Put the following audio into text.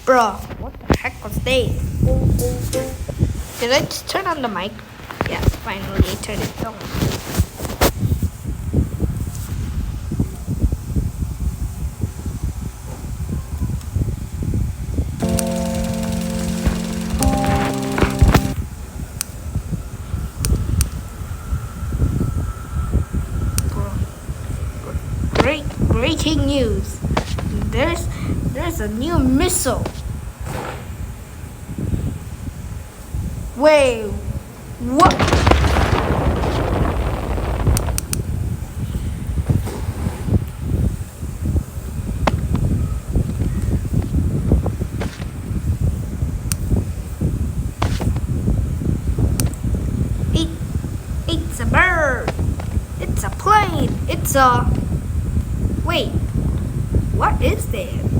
Bruh, what the heck was that? Did I just turn on the mic? Yes, finally I turned it on. Breaking news. There's a new missile. Wait, what? It's a bird. It's a plane. It's a... Wait, what is that?